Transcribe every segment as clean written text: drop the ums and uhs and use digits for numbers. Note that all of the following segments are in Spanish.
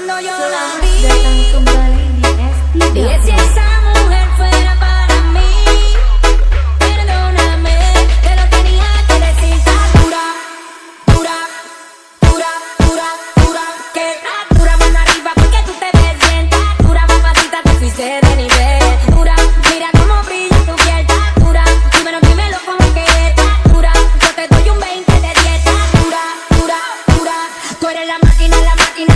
cuando yo la Selamat vi. datang kembali di ST Dije si esa mujer fuera para mí, perdóname, te lo tenía que decir. Está dura, dura, dura, dura, dura, que está dura mano arriba porque tú te ves bien. Está dura mamacita, te fuiste de nivel. Dura, mira cómo brilla tu piel. Está dura, dímelo como que está dura. Yo te doy un 20 de 10. Está dura, dura, dura. Tú eres la máquina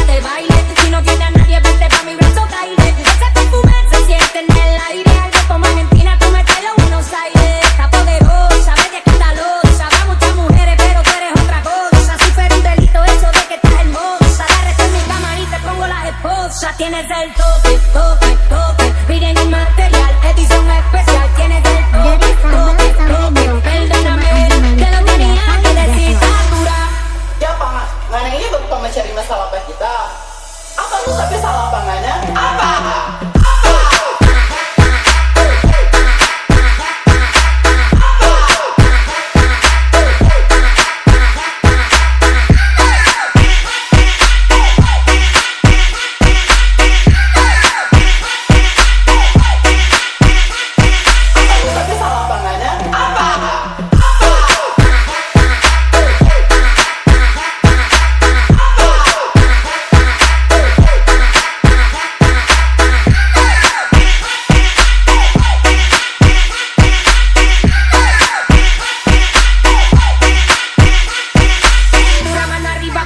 del baile. Si no tienes a nadie, vente pa' mi brazo, caile. Ese perfume se siente en el aire. Algo como Argentina, tú me traes los Buenos Aires. Está poderosa, media escandalosa. Va muchas mujeres, pero tú eres otra cosa. Si fuera un delito eso de que estás hermosa. La resto en mi cama y te pongo las esposas. Tienes el toque, toque, toque. Miren el material, edición especial. Tienes el toque, toque, toque. Perdóname, te lo tenía que decir. Está dura. Ya Pak, Nganeng ini bukan mencari masalah apa kita. Apa lu sampai salah pangannya? Apa?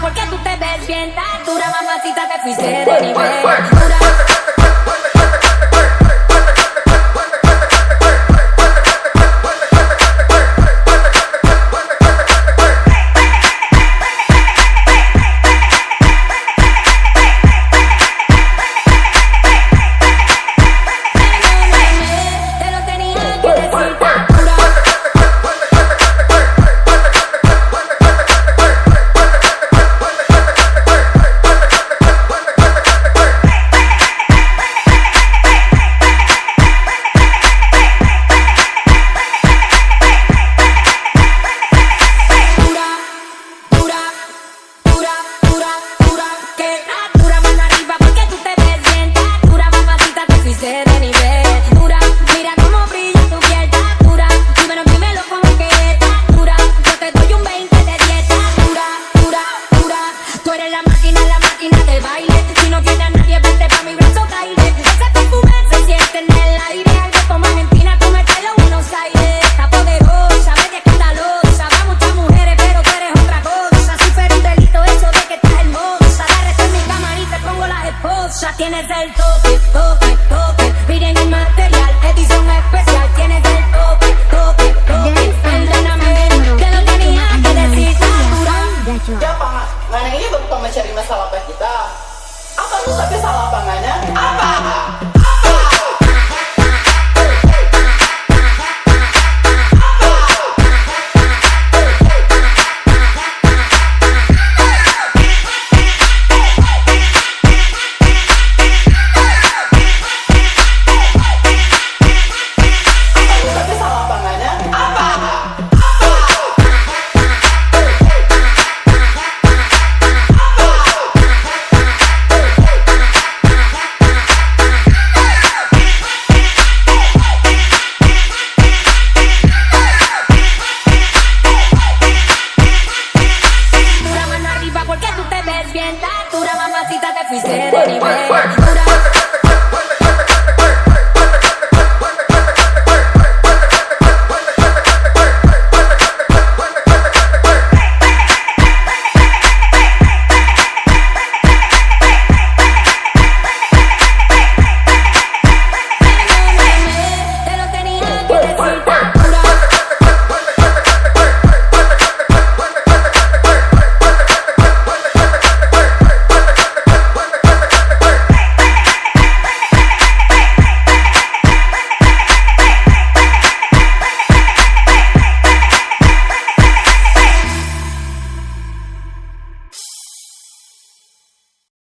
Porque tú te ves bien, tan dura mamacita, te fuiste de nivel. Dura. Te lo tenía que decir, tan dura. De nivel, dura, mira cómo brilla tu piel. Está dura, dímelo como que está dura. Yo te doy un 20 de 10. Está dura, dura, dura. Tú eres la máquina del baile. Si no tienes a nadie, vente pa' mi brazo, caile. Ese perfume se siente en el aire. Algo como Argentina, tú me traes los Buenos Aires. Está poderosa, media escandalosa. Va muchas mujeres, pero tú eres otra cosa. Si fuera un delito eso de que estás hermosa. La resto en mi cama y te pongo las esposas. Tienes el toque, toque, toque. Miren el material, edición especial. Tienes el toque, toque, toque. Perdóname, te lo tenía que decir. Está dura. Ya Pak, Nganeng ini bukan mencari masalah apa kita. Apa lu sampai salah pangannya? Apa? Porque tú te ves bien, tan dura mamacita, te fuiste de nivel. Dura.